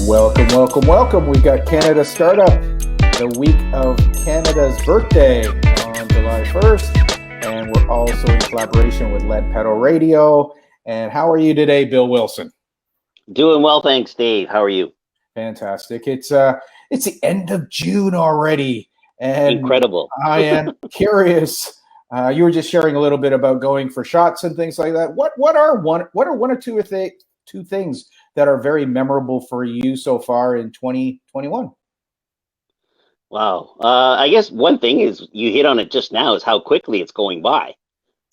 Welcome, welcome, welcome. We got Canada Startup, the week of Canada's birthday on July 1st. And we're also in collaboration with Lead Pedal Radio. And how are you today, Bill Wilson? Doing well, thanks, Dave. How are you? Fantastic. It's the end of June already. And incredible. I am curious. You were just sharing a little bit about going for shots and things like that. What are one or two things that are very memorable for you so far in 2021? Wow. I guess one thing is you hit on it just now is how quickly it's going by.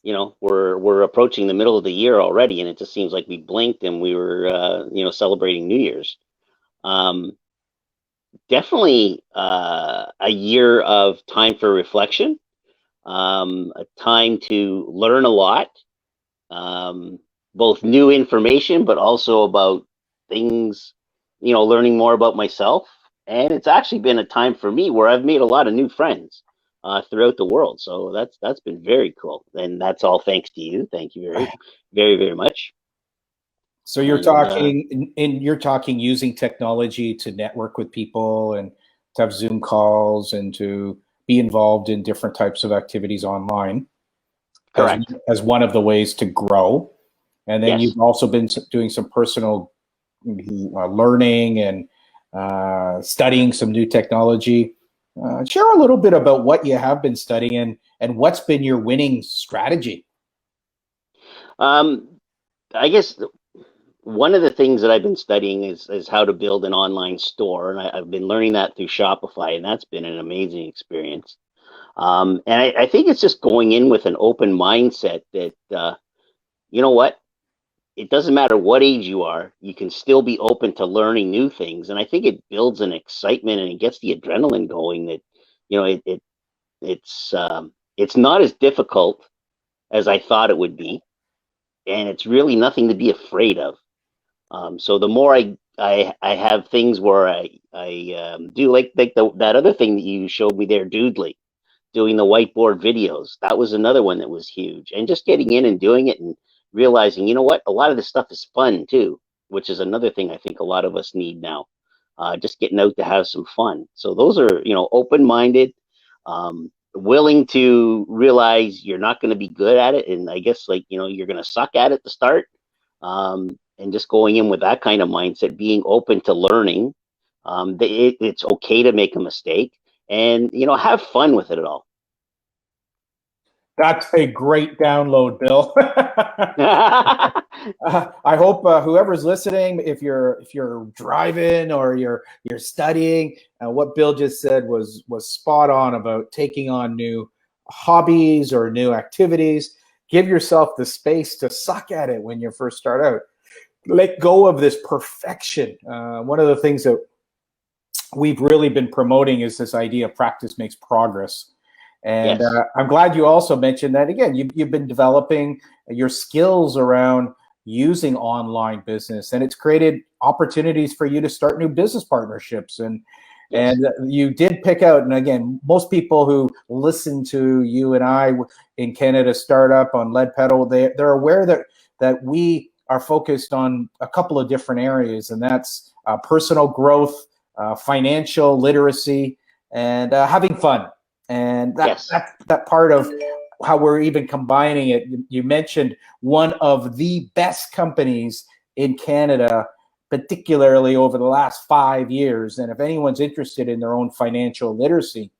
You know, we're approaching the middle of the year already, and it just seems like we blinked and we were, celebrating New Year's. Definitely a year of time for reflection, a time to learn a lot, both new information, but also about things, learning more about myself. And it's actually been a time for me where I've made a lot of new friends throughout the world. So that's been very cool. And that's all thanks to you. Thank you very, very, very much. So you're talking using technology to network with people and to have Zoom calls and to be involved in different types of activities online. Correct. As one of the ways to grow. And then Yes. You've also been doing some personal learning and studying some new technology. Share a little bit about what you have been studying and what's been your winning strategy. I guess one of the things that I've been studying is how to build an online store. And I've been learning that through Shopify, and that's been an amazing experience. And I think it's just going in with an open mindset that, you know what? It doesn't matter what age you are, you can still be open to learning new things. And I think it builds an excitement and it gets the adrenaline going that, it's not as difficult as I thought it would be. And it's really nothing to be afraid of. So the more I have things where I do like that other thing that you showed me there, Doodly, doing the whiteboard videos. That was another one that was huge. And just getting in and doing it and realizing, you know what, a lot of this stuff is fun too, which is another thing I think a lot of us need now. Just getting out to have some fun. So those are, open-minded, willing to realize you're not going to be good at it. And I guess you're going to suck at it to start. And just going in with that kind of mindset, being open to learning. It's okay to make a mistake and, have fun with it all. That's a great download, Bill. I hope whoever's listening, if you're driving or you're studying, what Bill just said was spot on about taking on new hobbies or new activities. Give yourself the space to suck at it when you first start out. Let go of this perfection. One of the things that we've really been promoting is this idea of practice makes progress. And yes. I'm glad you also mentioned that, again, you've been developing your skills around using online business, and it's created opportunities for you to start new business partnerships. And Yes. And you did pick out, and again, most people who listen to you and I in Canada Startup on Lead Pedal, they're aware that we are focused on a couple of different areas, and that's personal growth, financial literacy, and having fun. And that part of how we're even combining it. You mentioned one of the best companies in Canada, particularly over the last 5 years. And if anyone's interested in their own financial literacy,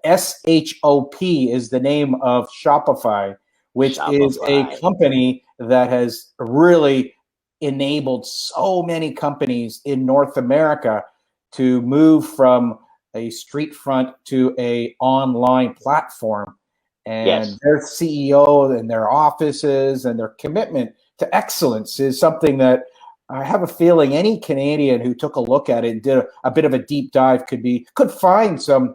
SHOP is the name of Shopify, which is a company that has really enabled so many companies in North America to move from a street front to a online platform. And their CEO and their offices and their commitment to excellence is something that I have a feeling any Canadian who took a look at it and did a bit of a deep dive could find some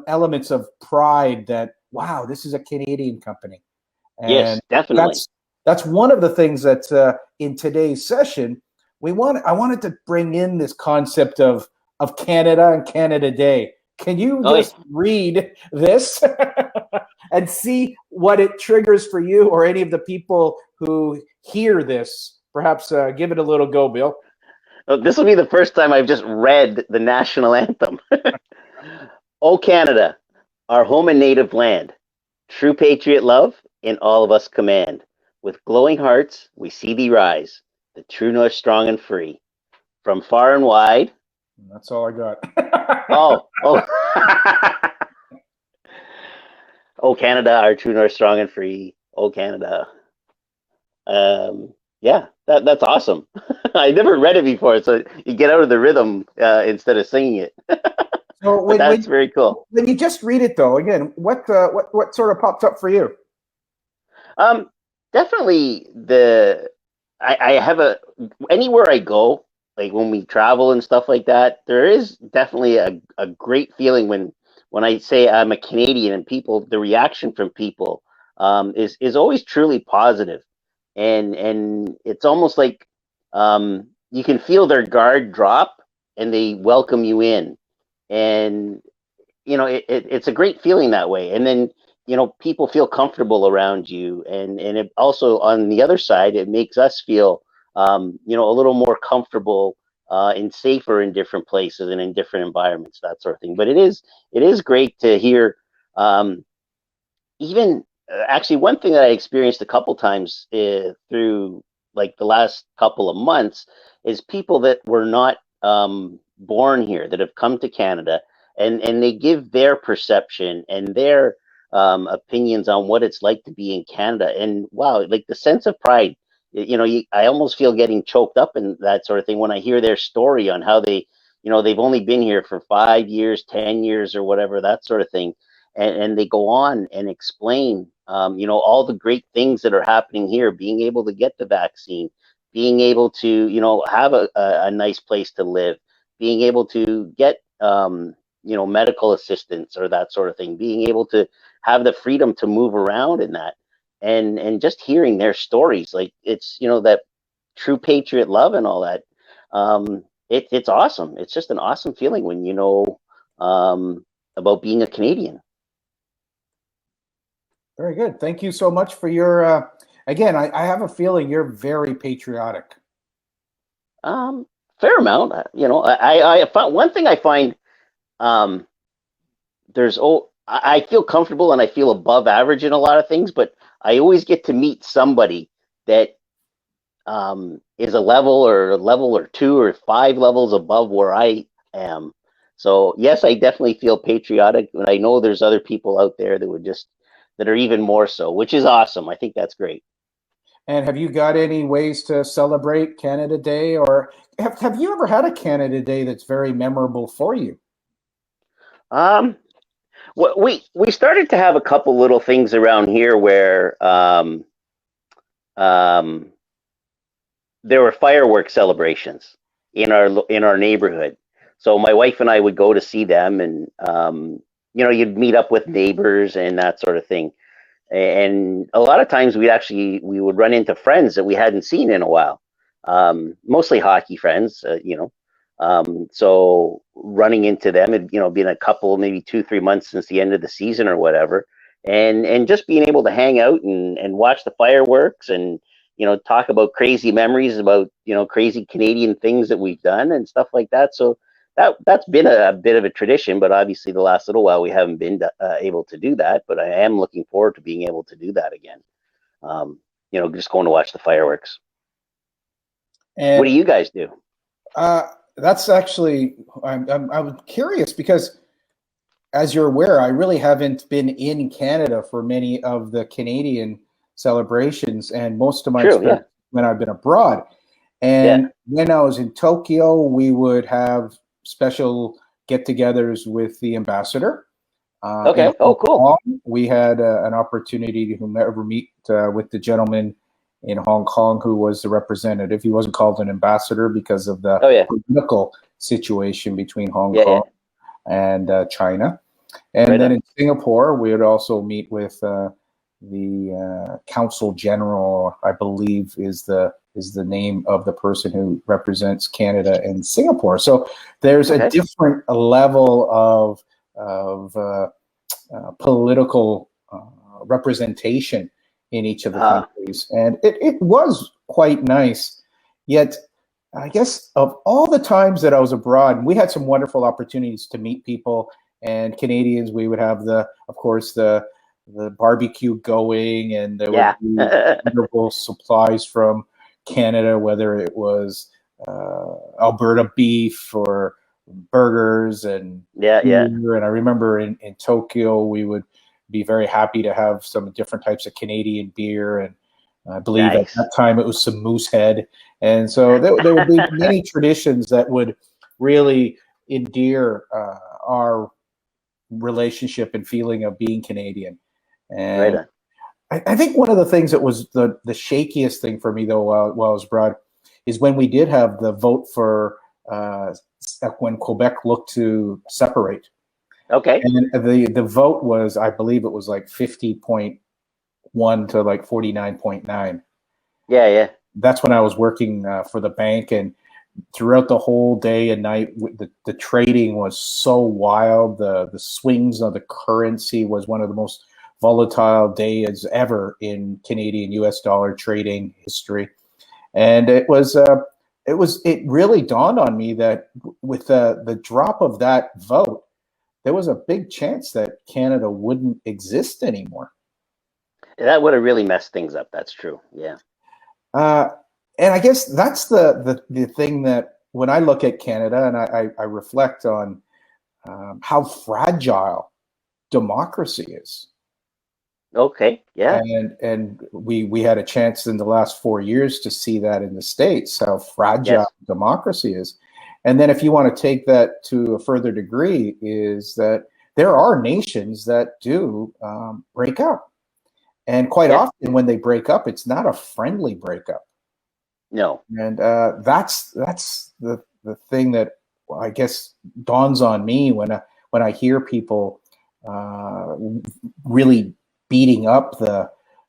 elements of pride that, wow, this is a Canadian company. And yes, definitely. That's one of the things that in today's session I wanted to bring in this concept of Canada and Canada Day. Can you read this and see what it triggers for you or any of the people who hear this? Perhaps give it a little go, Bill. This will be the first time I've just read the national anthem. O Canada, our home and native land, true patriot love in all of us command. With glowing hearts, we see thee rise, the true north strong and free. From far and wide. That's all I got. Oh. Oh, Canada, our true north strong and free. Oh, Canada. Yeah, that's awesome. I never read it before, so you get out of the rhythm instead of singing it. So But that's very cool. When you just read it, though, again, what sort of pops up for you? Definitely I have anywhere I go, like when we travel and stuff like that, there is definitely a great feeling when I say I'm a Canadian, and the reaction from people is always truly positive. And it's almost like you can feel their guard drop and they welcome you in. And it's a great feeling that way. And then people feel comfortable around you, and it also, on the other side, it makes us feel a little more comfortable and safer in different places and in different environments, that sort of thing. But it is great to hear. Even actually, one thing that I experienced a couple times through like the last couple of months is people that were not born here, that have come to Canada, and they give their perception and their opinions on what it's like to be in Canada. And wow, like the sense of pride, I almost feel getting choked up and that sort of thing when I hear their story on how they've only been here for 5 years, 10 years or whatever, that sort of thing. And they go on and explain, all the great things that are happening here, being able to get the vaccine, being able to, have a nice place to live, being able to get, medical assistance or that sort of thing, being able to have the freedom to move around in that, and just hearing their stories, like it's, that true patriot love and all that. It's awesome. It's just an awesome feeling when about being a Canadian. Very good. Thank you so much for your, again, I have a feeling you're very patriotic. Fair amount. I found one thing I find, I feel comfortable and I feel above average in a lot of things, but I always get to meet somebody that is a level or 2 or 5 levels above where I am. So yes, I definitely feel patriotic, and I know there's other people out there that are even more so, which is awesome. I think that's great. And have you got any ways to celebrate Canada Day, or have you ever had a Canada Day that's very memorable for you? We started to have a couple little things around here where there were fireworks celebrations in our neighborhood. So my wife and I would go to see them, and you'd meet up with neighbors and that sort of thing. And a lot of times we would run into friends that we hadn't seen in a while, mostly hockey friends, so running into them, it'd been a couple, maybe 2-3 months since the end of the season or whatever, and just being able to hang out and watch the fireworks and talk about crazy memories about crazy Canadian things that we've done and stuff like that. So that's been a bit of a tradition, but obviously the last little while we haven't been able to do that. But I am looking forward to being able to do that again. Just going to watch the fireworks. And what do you guys do? That's actually, I'm curious because, as you're aware, I really haven't been in Canada for many of the Canadian celebrations, and most of my experience when I've been abroad. And when I was in Tokyo, we would have special get-togethers with the ambassador. Okay. Oh, cool. We had an opportunity to meet with the gentleman in Hong Kong who was the representative. He wasn't called an ambassador because of the political situation between Hong Kong and China. And then in Singapore, we would also meet with the Consul General, I believe is the name of the person who represents Canada in Singapore. So there's a different level of political representation in each of the countries, and it was quite nice. Yet I guess of all the times that I was abroad, we had some wonderful opportunities to meet people and Canadians. We would have of course, the barbecue going, and there would Yeah. be wonderful supplies from Canada, whether it was Alberta beef or burgers and Yeah, yeah. beer. And I remember in Tokyo, we would be very happy to have some different types of Canadian beer. And I believe at Nice. that time it was some Moosehead. And so there would be many traditions that would really endear our relationship and feeling of being Canadian. Right And on. I think one of the things that was the shakiest thing for me, though, while I was abroad, is when we did have the vote for when Quebec looked to separate. Okay. And the vote was, I believe it was like 50.1 to like 49.9. Yeah, yeah. That's when I was working for the bank, and throughout the whole day and night, the trading was so wild. The swings of the currency was one of the most volatile days ever in Canadian US dollar trading history. And it really dawned on me that with the drop of that vote, there was a big chance that Canada wouldn't exist anymore. That would have really messed things up. That's true. Yeah. Uh, and I guess that's the thing that when I look at Canada and I reflect on how fragile democracy is. Okay. Yeah. And we had a chance in the last 4 years to see that in the States, how fragile Yes. democracy is. And then if you want to take that to a further degree, is that there are nations that do break up. And quite Yeah. often when they break up, it's not a friendly breakup. No. And that's the thing that I guess dawns on me when I hear people really beating up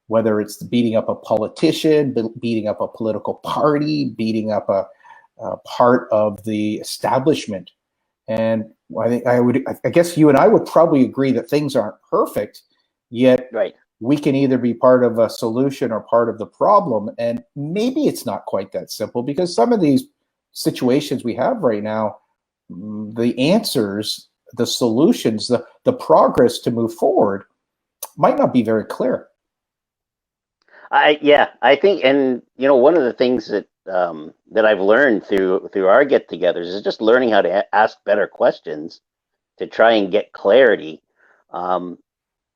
whether it's beating up a politician, beating up a political party, beating up a part of the establishment. And I guess you and I would probably agree that things aren't perfect, yet Right. we can either be part of a solution or part of the problem. And maybe it's not quite that simple, because some of these situations we have right now, the answers, the solutions, the progress to move forward might not be very clear. I think, and one of the things that I've learned through our get-togethers is just learning how to ask better questions to try and get clarity. And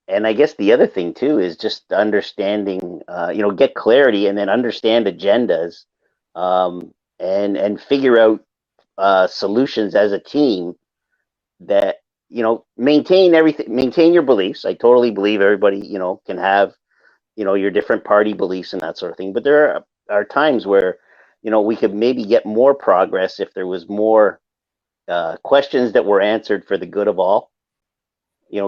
I guess the other thing too is just understanding, get clarity and then understand agendas, and figure out solutions as a team that maintain everything, maintain your beliefs. I totally believe everybody can have your different party beliefs and that sort of thing. But there are times where we could maybe get more progress if there was more questions that were answered for the good of all.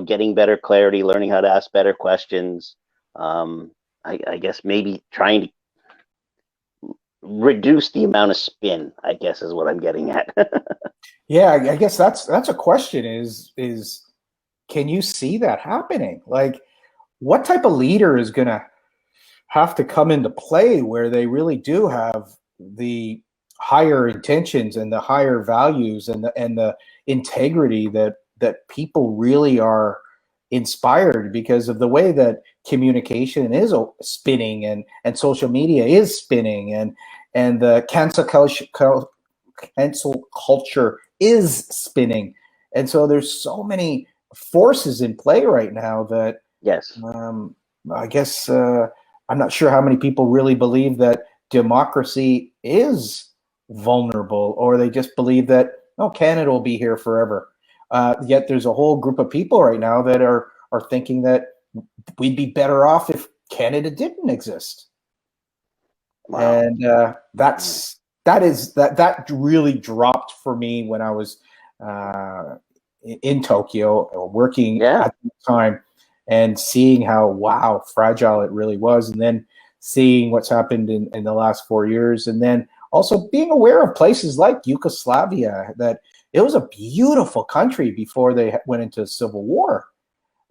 Getting better clarity, learning how to ask better questions. I guess maybe trying to reduce the amount of spin, I guess, is what I'm getting at. Yeah, I guess that's a question is can you see that happening? Like, what type of leader is going to have to come into play where they really do have the higher intentions and the higher values and the integrity that people really are inspired because of the way that communication is spinning and social media is spinning and the cancel culture is spinning. And so there's so many forces in play right now that Yes. I guess I'm not sure how many people really believe that democracy is vulnerable, or they just believe that, oh, Canada will be here forever. Yet there's a whole group of people right now that are thinking that we'd be better off if Canada didn't exist. Wow. And that really dropped for me when I was in Tokyo working Yeah. at the time and seeing how fragile it really was, and then seeing what's happened in the last 4 years, and then also being aware of places like Yugoslavia, that it was a beautiful country before they went into civil war.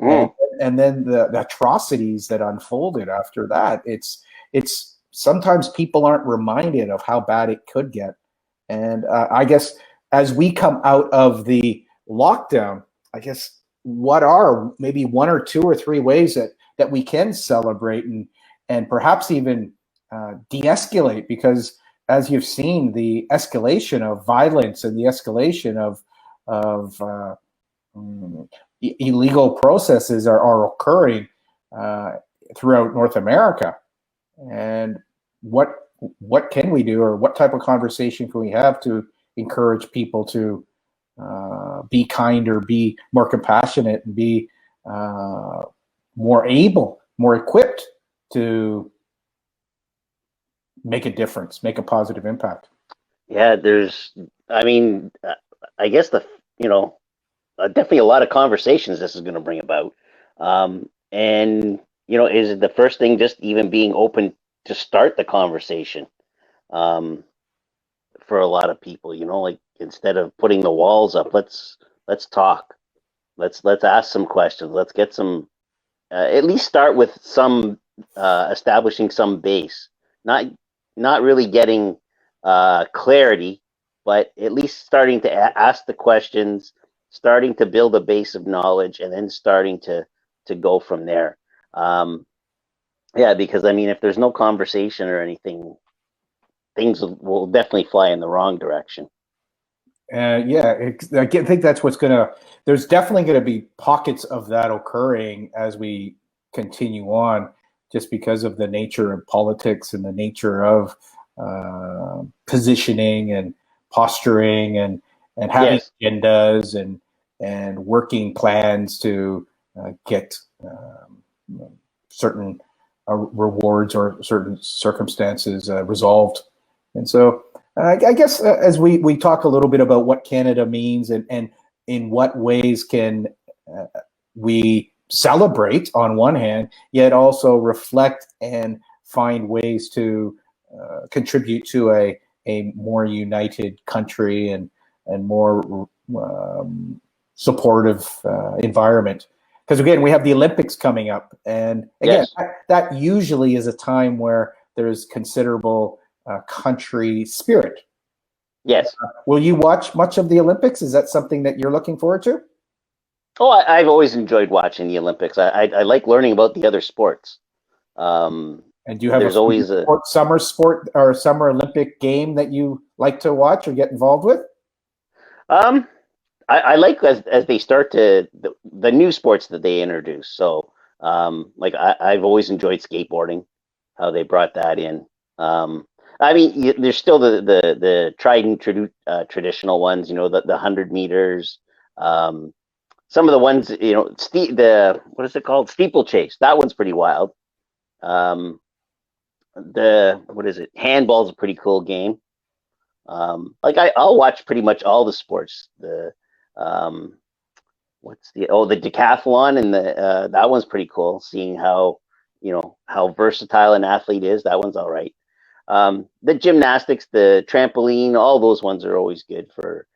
Mm. And then the atrocities that unfolded after that. It's sometimes people aren't reminded of how bad it could get And I guess as we come out of the lockdown, I guess what are maybe one or two or three ways that we can celebrate and perhaps even de-escalate, because as you've seen, the escalation of violence and the escalation of illegal processes are occurring throughout North America. And what can we do, or what type of conversation can we have to encourage people to be kinder, be more compassionate, and be more able, more equipped to make a difference, make a positive impact? Yeah, I guess definitely a lot of conversations this is going to bring about. And, is the first thing just even being open to start the conversation for a lot of people, like instead of putting the walls up, let's talk. Let's ask some questions. Let's get some, at least start with some, establishing some base, not really getting clarity, but at least starting to ask the questions, starting to build a base of knowledge, and then starting to go from there. Because if there's no conversation or anything, things will definitely fly in the wrong direction. I think that's there's definitely going to be pockets of that occurring as we continue on, just because of the nature of politics and the nature of positioning and posturing and having agendas and working plans to get certain rewards or certain circumstances resolved. And so I guess as we talk a little bit about what Canada means and in what ways can we celebrate on one hand, yet also reflect and find ways to contribute to a more united country and more supportive environment. Because again, we have the Olympics coming up, and again, that usually is a time where there's considerable country spirit. Yes. Will you watch much of the Olympics? Is that something that you're looking forward to? Oh, I've always enjoyed watching the Olympics. I like learning about the other sports. And do you have always a summer sport or summer Olympic game that you like to watch or get involved with? I like as they start to the new sports that they introduce. So, I've always enjoyed skateboarding, how they brought that in. There's still the tried and traditional ones. The 100 meters. Some of the ones, what is it called? Steeplechase. That one's pretty wild. Handball's a pretty cool game. I'll watch pretty much all the sports. The decathlon, and that one's pretty cool. Seeing how versatile an athlete is. That one's all right. The gymnastics, the trampoline, all those ones are always good for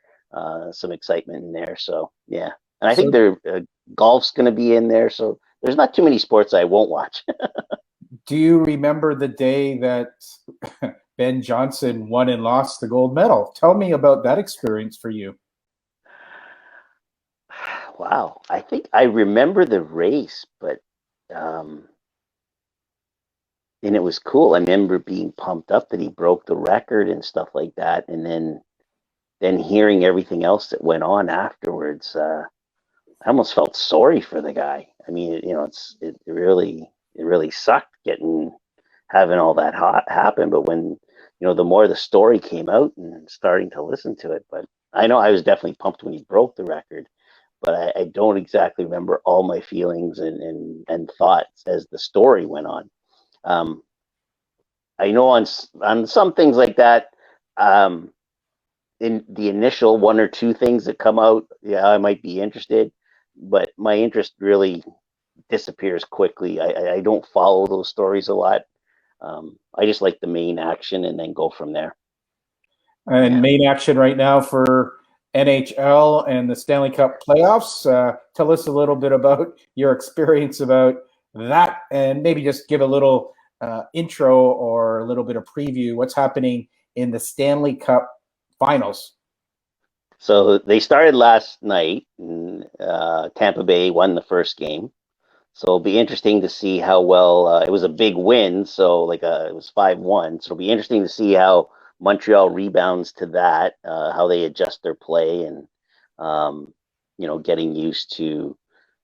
some excitement in there. So yeah, and I think golf's going to be in there. So there's not too many sports I won't watch. Do you remember the day that Ben Johnson won and lost the gold medal? Tell me about that experience for you. Wow, I think I remember the race, but and it was cool. I remember being pumped up that he broke the record and stuff like that, and then hearing everything else that went on afterwards. I almost felt sorry for the guy. It really sucked having all that happen. But when the more the story came out and starting to listen to it, but I know I was definitely pumped when he broke the record. But I don't exactly remember all my feelings and thoughts as the story went on. I know on some things like that, in the initial one or two things that come out, I might be interested, but my interest really disappears quickly. I don't follow those stories a lot. I just like the main action and then go from there. And main action right now for NHL and the Stanley Cup playoffs. Tell us a little bit about your experience about that, and maybe just give a little intro or a little bit of preview. What's happening in the Stanley Cup finals? So they started last night. And, Tampa Bay won the first game. So it'll be interesting to see how well it was a big win. So it was 5-1. So it'll be interesting to see how Montreal rebounds to that, how they adjust their play, and getting used to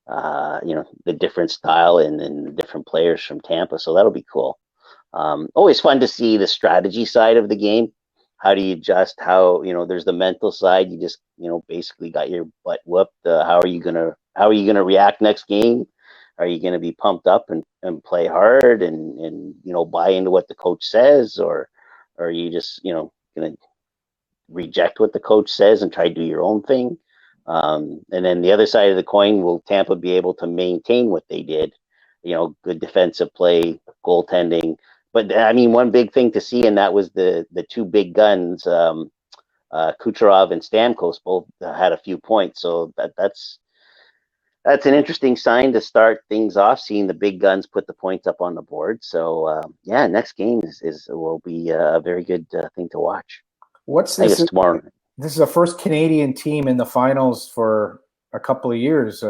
the different style and the different players from Tampa. So that'll be cool. Always fun to see the strategy side of the game. How do you adjust? How there's the mental side. You just basically got your butt whooped. How are you gonna react next game? Are you going to be pumped up and play hard and buy into what the coach says, or are you just going to reject what the coach says and try to do your own thing? And then the other side of the coin, will Tampa be able to maintain what they did? Good defensive play, goaltending. But I mean, one big thing to see, and that was the two big guns, Kucherov and Stamkos, both had a few points. So that's an interesting sign to start things off, seeing the big guns put the points up on the board. So next game will be a very good thing to watch. What's I this? guess tomorrow. This is the first Canadian team in the finals for a couple of years.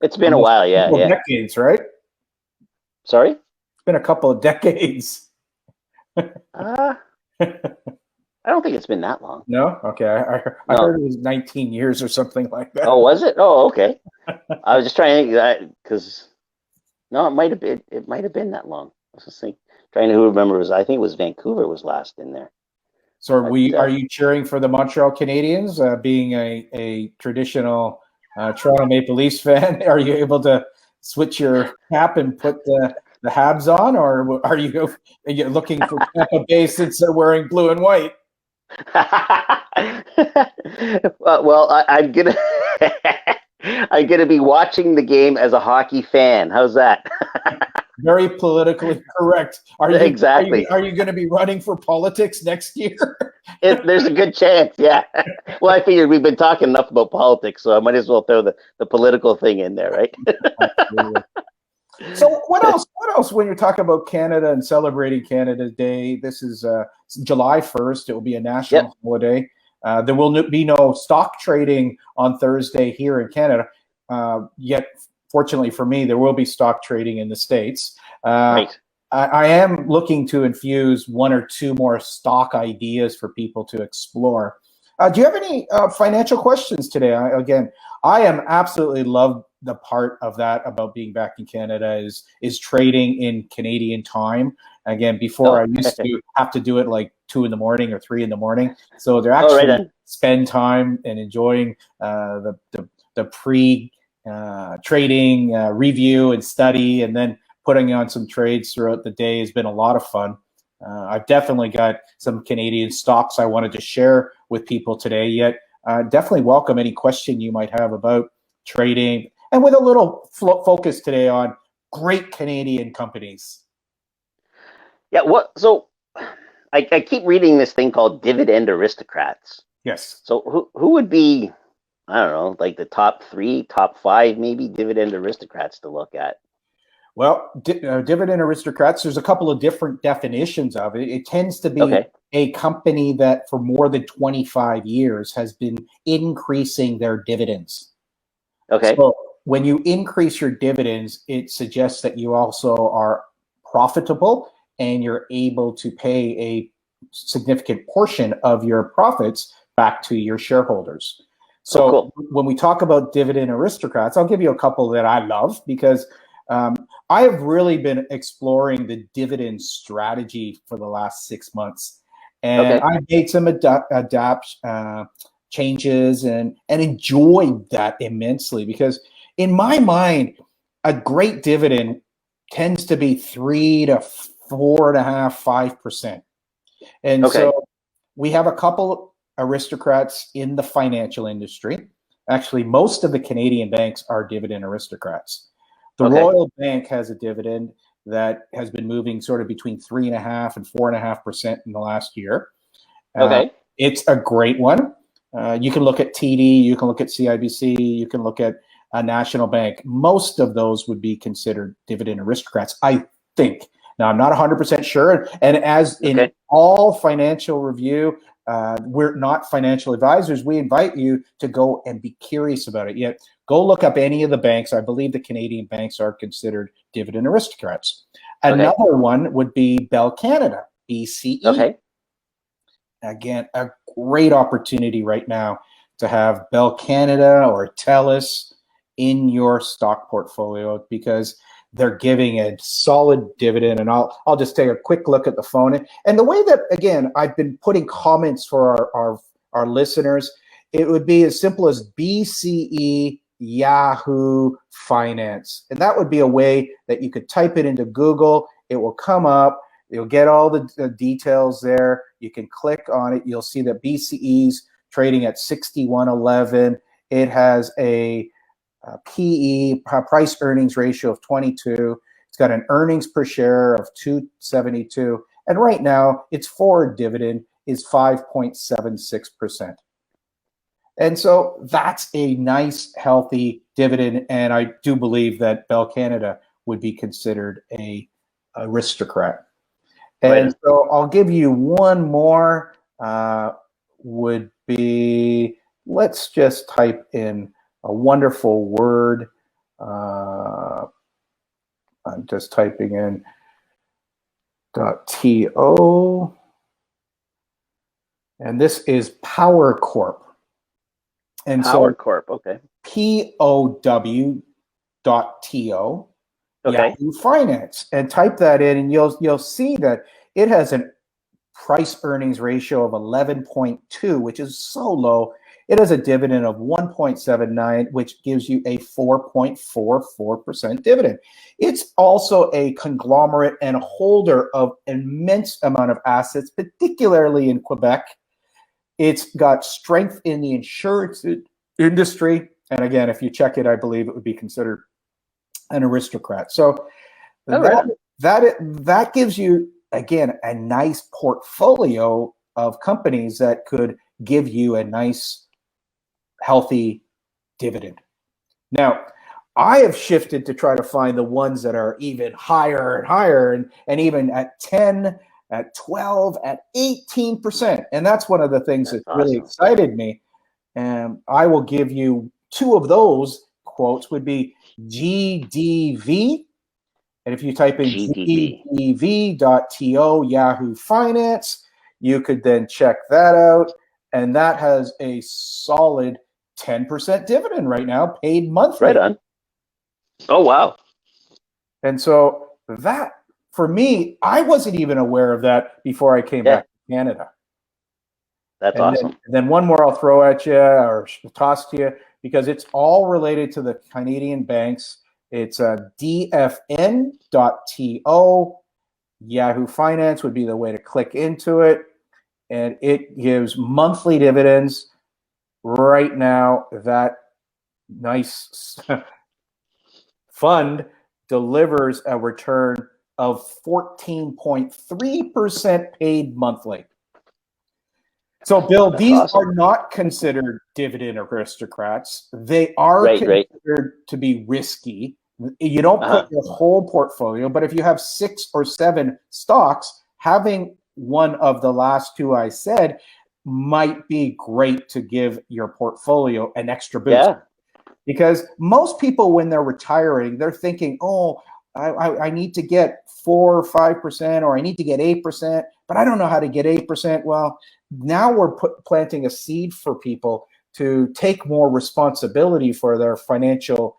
It's been a while, yeah. Decades, right? Sorry? It's been a couple of decades. I don't think it's been that long. No? Okay. I heard it was 19 years or something like that. Oh, was it? Oh, okay. I was just trying to think because no, it might have been. It might have been that long. I was just trying to remember. I think it was Vancouver was last in there. So are you cheering for the Montreal Canadiens? Being a traditional Toronto Maple Leafs fan, are you able to switch your cap and put the Habs on, or are you looking for Tampa Bay since they're wearing blue and white? Well, I'm gonna be watching the game as a hockey fan. How's that? Very politically correct. Exactly. Are you going to be running for politics next year? There's a good chance, yeah. Well, I figured we've been talking enough about politics, so I might as well throw the political thing in there, right? So what else? What else? When you're talking about Canada and celebrating Canada Day, this is July 1st. It will be a national holiday. There will be no stock trading on Thursday here in Canada. Yet, fortunately for me, there will be stock trading in the States. Right. I am looking to infuse one or two more stock ideas for people to explore. Do you have any financial questions today? I am absolutely love the part of that about being back in Canada is trading in Canadian time. Again, before I used to have to do it like 2 in the morning or 3 in the morning. So they're actually spend time and enjoying the pre trading review and study, and then putting on some trades throughout the day has been a lot of fun. I've definitely got some Canadian stocks I wanted to share with people today. Yet definitely welcome any question you might have about trading, and with a little focus today on great Canadian companies. Yeah, so I keep reading this thing called Dividend Aristocrats. Yes. So who would be, I don't know, like the top 3, top 5, maybe Dividend Aristocrats to look at? Well, Dividend Aristocrats, there's a couple of different definitions of it. It tends to be a company that for more than 25 years has been increasing their dividends. Okay. So when you increase your dividends, it suggests that you also are profitable and you're able to pay a significant portion of your profits back to your shareholders. So when we talk about Dividend Aristocrats, I'll give you a couple that I love because I have really been exploring the dividend strategy for the last 6 months. And I made some changes and enjoyed that immensely because in my mind, a great dividend tends to be 3 to 4.5%, 5%. And so we have a couple aristocrats in the financial industry. Actually, most of the Canadian banks are dividend aristocrats. The Royal Bank has a dividend that has been moving sort of between 3.5% and 4.5% in the last year. It's a great one. You can look at TD, you can look at CIBC, you can look at a national bank. Most of those would be considered dividend aristocrats, I think. Now, I'm not 100% sure. And as in all financial review, we're not financial advisors. We invite you to go and be curious about it. Yet, go look up any of the banks. I believe the Canadian banks are considered dividend aristocrats. Another one would be Bell Canada, BCE. Okay. Again, a great opportunity right now to have Bell Canada or TELUS in your stock portfolio because they're giving a solid dividend. And I'll just take a quick look at the phone. And the way that, again, I've been putting comments for our listeners, it would be as simple as BCE Yahoo Finance. And that would be a way that you could type it into Google. It will come up. You'll get all the details there. You can click on it. You'll see that BCE's trading at 61.11. It has a PE, price earnings ratio of 22. It's got an earnings per share of 272. And right now, its forward dividend is 5.76%. And so that's a nice, healthy dividend. And I do believe that Bell Canada would be considered a aristocrat. And so I'll give you one more, would be, let's just type in a wonderful word. I'm just typing in .to, and this is Power Corp. And Power Corp, okay. POW.to. Okay. Yahoo Finance, and type that in, and you'll see that it has a price earnings ratio of 11.2, which is so low. It has a dividend of 1.79, which gives you a 4.44% dividend. It's also a conglomerate and a holder of immense amount of assets, particularly in Quebec. It's got strength in the insurance industry, and again, if you check it, I believe it would be considered an aristocrat. So that gives you, again, a nice portfolio of companies that could give you a nice, healthy dividend. Now, I have shifted to try to find the ones that are even higher and higher, and even at 10, at 12, at 18%. And that's one of the things that really excited me. And I will give you two of those quotes would be GDV, and if you type in GDV.to Yahoo Finance, you could then check that out, and that has a solid 10% dividend right now, paid monthly. Right on. Oh, wow. And so that, for me, I wasn't even aware of that before I came back to Canada. That's awesome. Then one more I'll throw at you or toss to you, because it's all related to the Canadian banks. It's DFN.to. Yahoo Finance would be the way to click into it. And it gives monthly dividends. Right now, that nice fund delivers a return of 14.3% paid monthly. So, Bill, these are not considered dividend aristocrats. They are considered to be risky. You don't put your whole portfolio, but if you have 6 or 7 stocks, having one of the last two I said might be great to give your portfolio an extra boost. Yeah. Because most people, when they're retiring, they're thinking, oh, I need to get 4 or 5%, or I need to get 8%, but I don't know how to get 8%. Well, now we're planting a seed for people to take more responsibility for their financial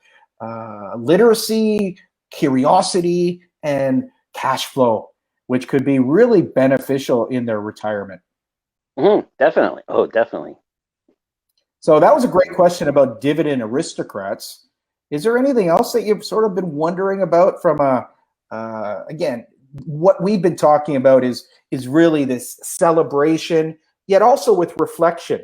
literacy, curiosity, and cash flow, which could be really beneficial in their retirement. Definitely. Oh, definitely. So that was a great question about dividend aristocrats. Is there anything else that you've sort of been wondering about from again, what we've been talking about is really this celebration, yet also with reflection.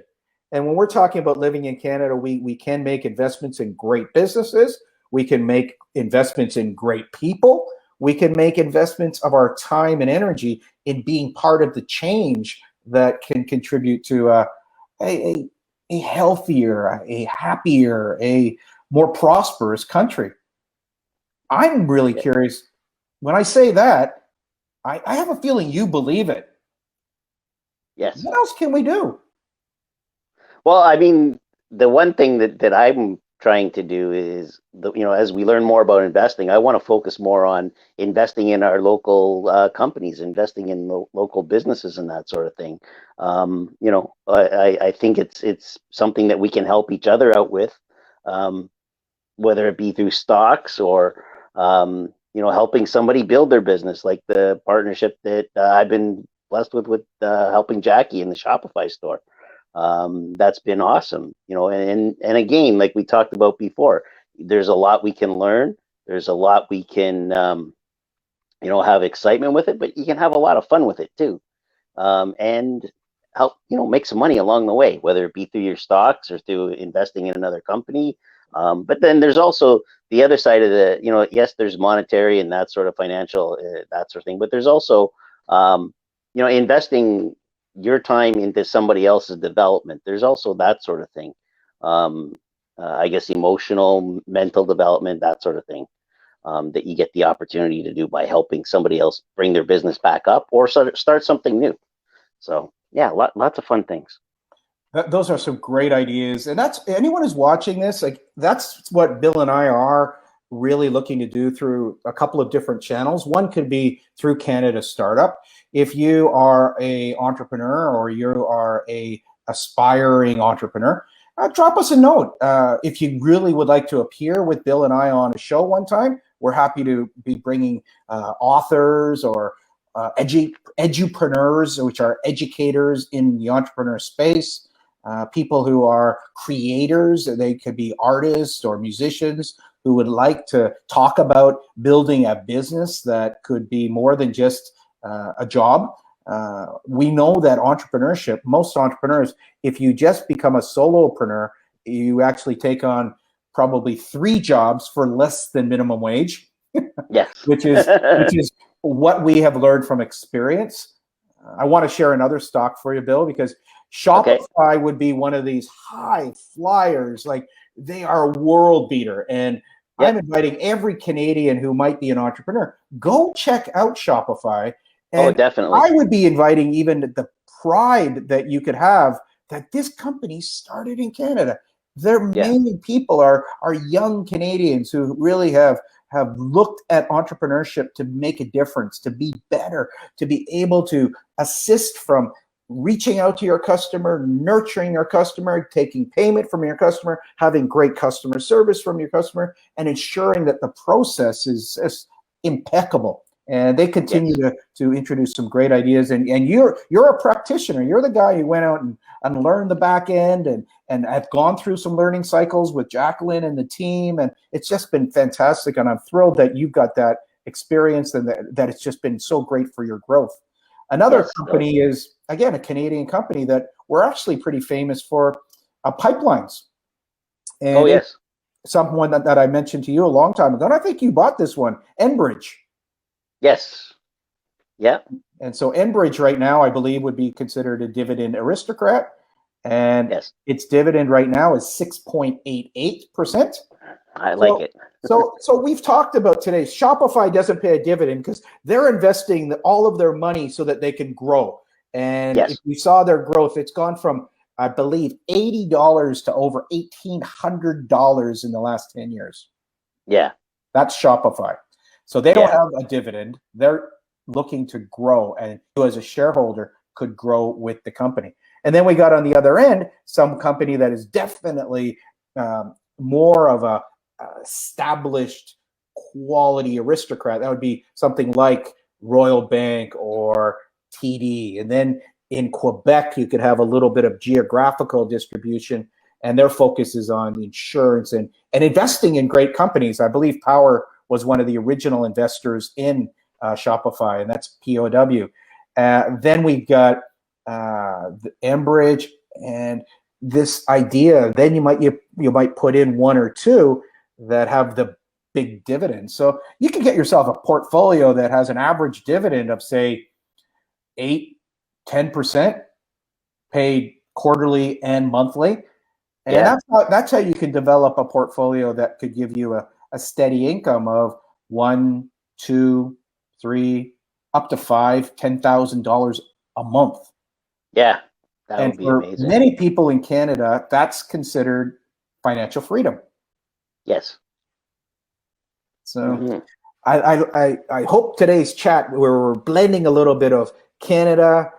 And when we're talking about living in Canada, we can make investments in great businesses. We can make investments in great people. We can make investments of our time and energy in being part of the change that can contribute to a healthier, a happier, a more prosperous country. I'm really curious. When I say that, I have a feeling you believe it. Yes. What else can we do? Well, I mean, the one thing that I'm trying to do is, as we learn more about investing, I want to focus more on investing in our local companies, investing in local businesses and that sort of thing. I think it's something that we can help each other out with, um, whether it be through stocks or, helping somebody build their business, like the partnership that I've been blessed with helping Jackie in the Shopify store. That's been awesome, and again, like we talked about before, there's a lot we can learn. There's a lot we can, have excitement with it, but you can have a lot of fun with it too, and help, make some money along the way, whether it be through your stocks or through investing in another company. But then there's also the other side of the, yes, there's monetary and that sort of financial, that sort of thing, but there's also, investing your time into somebody else's development. There's also that sort of thing. I guess emotional, mental development, that sort of thing, that you get the opportunity to do by helping somebody else bring their business back up or start something new. So yeah, lots of fun things. Those are some great ideas, and that's anyone who's watching this. Like that's what Bill and I are really looking to do through a couple of different channels. One could be through Canada Startup. If you are a entrepreneur or you are a aspiring entrepreneur, drop us a note. If you really would like to appear with Bill and I on a show one time, we're happy to be bringing authors or edupreneurs, which are educators in the entrepreneur space. People who are creators, they could be artists or musicians who would like to talk about building a business that could be more than just a job. We know that entrepreneurship, most entrepreneurs, if you just become a solopreneur, you actually take on probably 3 jobs for less than minimum wage. Yes. which is what we have learned from experience. I want to share another stock for you, Bill, because Shopify would be one of these high flyers. Like they are a world beater. And I'm inviting every Canadian who might be an entrepreneur, go check out Shopify. And definitely. I would be inviting even the pride that you could have that this company started in Canada. Their main people are young Canadians who really have looked at entrepreneurship to make a difference, to be better, to be able to assist from reaching out to your customer, nurturing your customer, taking payment from your customer, having great customer service from your customer, and ensuring that the process is impeccable. And they continue to introduce some great ideas. And you're a practitioner. You're the guy who went out and learned the back end and have gone through some learning cycles with Jacqueline and the team. And it's just been fantastic. And I'm thrilled that you've got that experience and that it's just been so great for your growth. Another company is, again, a Canadian company that we're actually pretty famous for, pipelines. And someone that I mentioned to you a long time ago, and I think you bought this one, Enbridge. Yes. Yeah. And so Enbridge right now, I believe, would be considered a dividend aristocrat. And its dividend right now is 6.88%. I like it. So we've talked about today, Shopify doesn't pay a dividend because they're investing all of their money so that they can grow. And if you saw their growth, it's gone from, I believe, $80 to over $1,800 in the last 10 years. Yeah. That's Shopify. So they don't have a dividend. They're looking to grow, and you as a shareholder could grow with the company. And then we got on the other end, some company that is definitely more of a established quality aristocrat. That would be something like Royal Bank or TD. And then in Quebec, you could have a little bit of geographical distribution, and their focus is on insurance and investing in great companies. I believe Power was one of the original investors in Shopify, and that's POW. Then we've got the Enbridge and this idea. Then you might put in 1 or 2 that have the big dividends. So you can get yourself a portfolio that has an average dividend of, say, 8-10% paid quarterly and monthly. And that's how you can develop a portfolio that could give you a steady income of $1, $2, $3, up to $5,000, $10,000 a month. Yeah, that And would be for amazing. many people in Canada, that's considered financial freedom. Yes. So Hmm. I hope today's chat, where we're blending a little bit of Canada,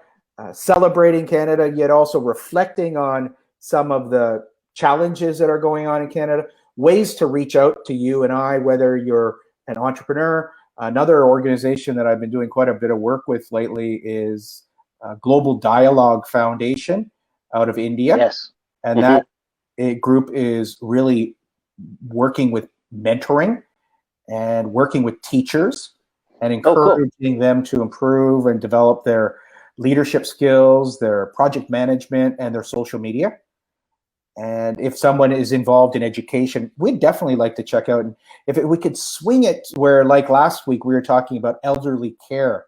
celebrating Canada, yet also reflecting on some of the challenges that are going on in Canada, ways to reach out to you and I, whether you're an entrepreneur. Another organization that I've been doing quite a bit of work with lately is Global Dialogue Foundation out of India. Yes. And Hmm. that group is really working with mentoring and working with teachers and Oh, cool. encouraging them to improve and develop their leadership skills, their project management, and their social media. And if someone is involved in education, we'd definitely like to check out. And if we could swing it where, like last week, we were talking about elderly care.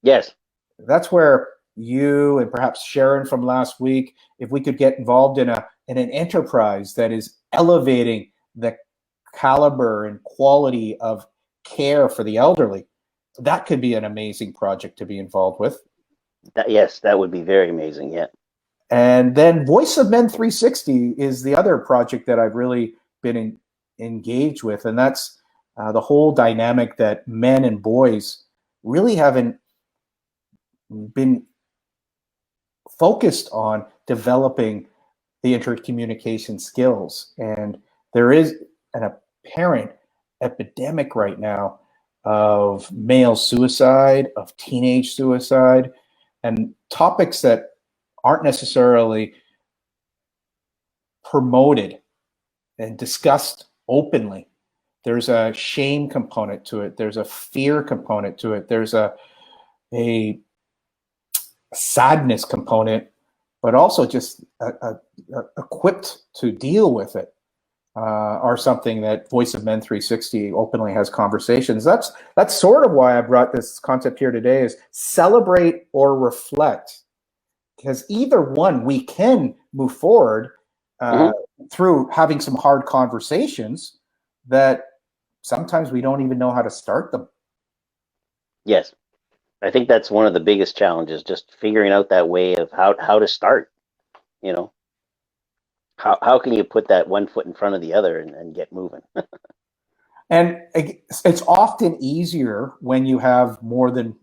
Yes. That's where you and perhaps Sharon from last week, if we could get involved in an enterprise that is elevating the caliber and quality of care for the elderly, that could be an amazing project to be involved with. Yes, that would be very amazing. Yeah. And then Voice of Men 360 is the other project that I've really been engaged with, and that's the whole dynamic that men and boys really haven't been focused on developing the intercommunication skills. And there is an apparent epidemic right now of male suicide, of teenage suicide, and topics that aren't necessarily promoted and discussed openly. There's a shame component to it. There's a fear component to it. There's a sadness component, but also just equipped to deal with it, are something that Voice of Men 360 openly has conversations. That's sort of why I brought this concept here today: is celebrate or reflect, because either one we can move forward Hmm. through having some hard conversations that sometimes we don't even know how to start them. Yes. I think that's one of the biggest challenges, just figuring out that way of how to start. You know, how can you put that one foot in front of the other and get moving? And it's often easier when you have more than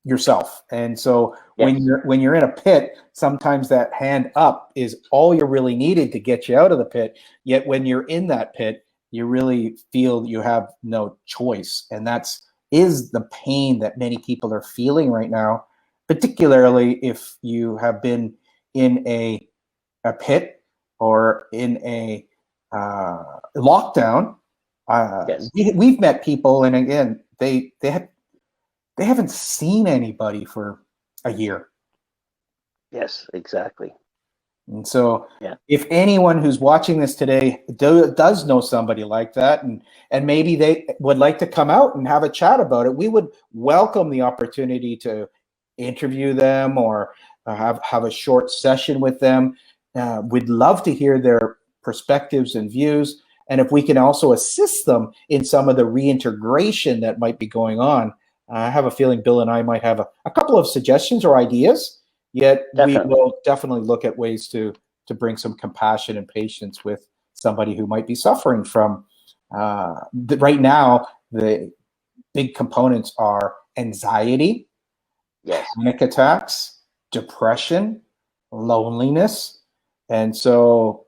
yourself. And so Yes. when you're in a pit, sometimes that hand up is all you're really needed to get you out of the pit. Yet when you're in that pit, you really feel you have no choice. And that's is the pain that many people are feeling right now, particularly if you have been in a pit or in a lockdown. Yes. We've met people, and again, they haven't seen anybody for a year. Yes. Exactly. And so Yeah. if anyone who's watching this today does know somebody like that, and maybe they would like to come out and have a chat about it, we would welcome the opportunity to interview them or have a short session with them. We'd love to hear their perspectives and views. And if we can also assist them in some of the reintegration that might be going on, I have a feeling Bill and I might have a couple of suggestions or ideas. Yet we Definitely. will definitely look at ways to bring some compassion and patience with somebody who might be suffering from. Right now, the big components are anxiety, Yes. panic attacks, depression, loneliness, and so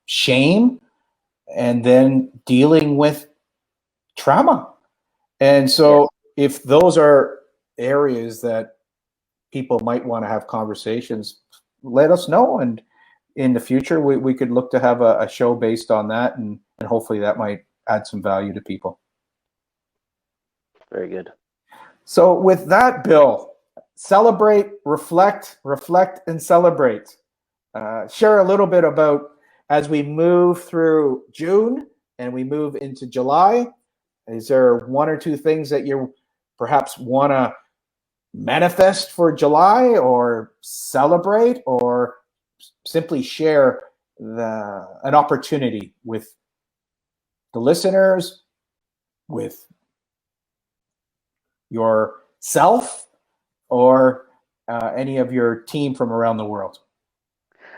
shame, and then dealing with trauma. And Yes. so, if those are areas that people might want to have conversations, let us know. And in the future, we could look to have a show based on that. And hopefully that might add some value to people. Very good. So with that, Bill, celebrate, reflect, and celebrate. Share a little bit about as we move through June and we move into July. Is there one or two things that you perhaps want to manifest for July or celebrate, or simply share an opportunity with the listeners, with yourself, or any of your team from around the world?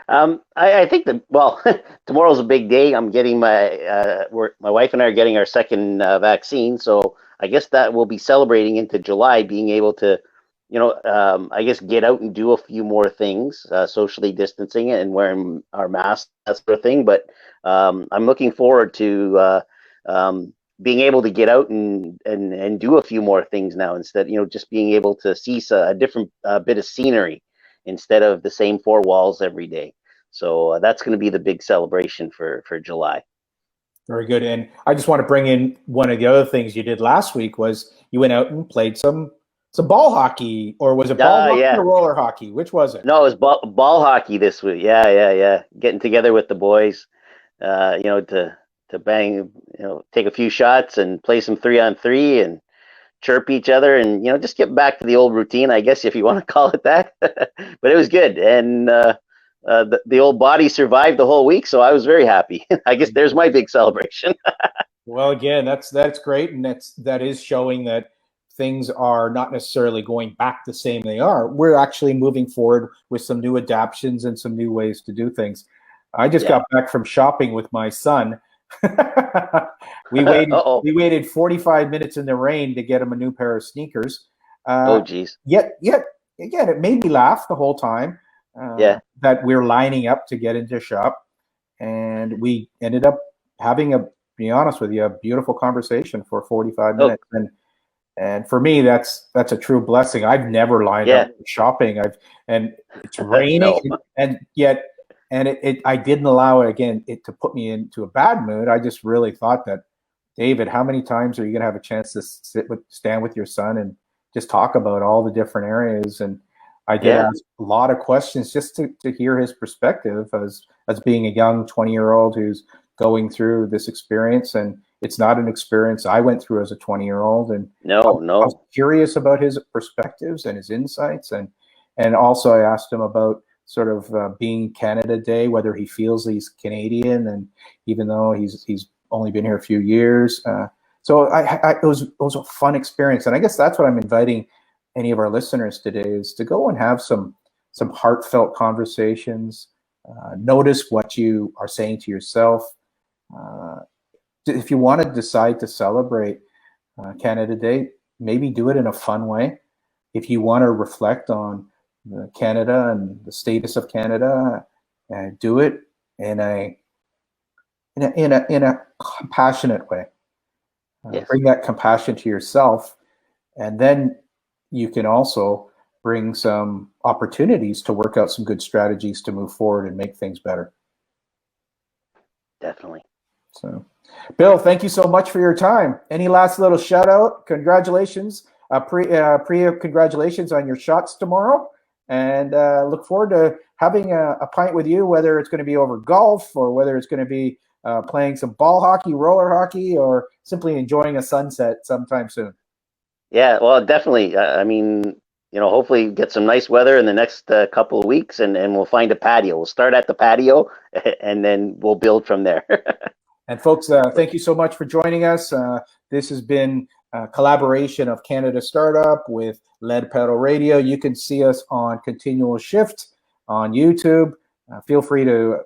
I think that, well, tomorrow's a big day. I'm getting my wife and I are getting our second vaccine. So I guess that we'll be celebrating into July, being able to, I guess get out and do a few more things, socially distancing and wearing our masks, that sort of thing. But I'm looking forward to being able to get out and do a few more things now, instead, just being able to see a different bit of scenery instead of the same four walls every day. So that's going to be the big celebration for July. Very good. And I just want to bring in one of the other things you did last week was you went out and played some ball hockey, or was it ball hockey or roller hockey? Which was it? No, it was ball hockey this week. Yeah. Getting together with the boys, to bang, take a few shots and play some 3-on-3 and chirp each other and, just get back to the old routine, I guess, if you want to call it that. But it was good. And the old body survived the whole week, so I was very happy. I guess there's my big celebration. Well, again, that's great, and that is showing that things are not necessarily going back the same they are. We're actually moving forward with some new adaptions and some new ways to do things. I just got back from shopping with my son. we waited 45 minutes in the rain to get him a new pair of sneakers. Oh, geez. Yet again, it made me laugh the whole time. That we're lining up to get into shop, and we ended up having be honest with you, a beautiful conversation for 45 minutes. And for me, that's a true blessing. I've never lined up shopping. And it's raining, and yet I didn't allow it to put me into a bad mood. I just really thought that, David, how many times are you gonna have a chance to stand with your son and just talk about all the different areas? And I did ask a lot of questions just to hear his perspective as being a young 20-year-old who's going through this experience. And it's not an experience I went through as a 20-year-old. And I was curious about his perspectives and his insights. And also I asked him about sort of being Canada Day, whether he feels he's Canadian, and even though he's only been here a few years. So it was a fun experience. And I guess that's what I'm inviting any of our listeners today, is to go and have some heartfelt conversations. Notice what you are saying to yourself. If you want to decide to celebrate Canada Day, maybe do it in a fun way. If you want to reflect on Canada and the status of Canada, do it in a compassionate way. Bring that compassion to yourself, and then you can also bring some opportunities to work out some good strategies to move forward and make things better. Definitely. So, Bill, thank you so much for your time. Any last little shout out? Congratulations, Priya, congratulations on your shots tomorrow. And look forward to having a pint with you, whether it's going to be over golf or whether it's going to be playing some ball hockey, roller hockey, or simply enjoying a sunset sometime soon. Yeah, well, definitely. I mean, hopefully get some nice weather in the next couple of weeks, and we'll find a patio. We'll start at the patio, and then we'll build from there. And folks, thank you so much for joining us. This has been a collaboration of Canada Startup with Lead Pedal Radio. You can see us on Continual Shift on YouTube. Feel free to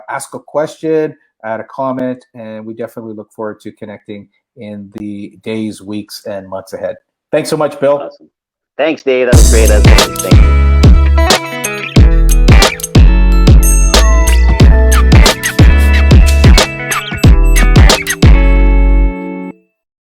ask a question, add a comment, and we definitely look forward to connecting in the days, weeks, and months ahead. Thanks so much, Bill. Awesome. Thanks, Dave. That was great. Thank you.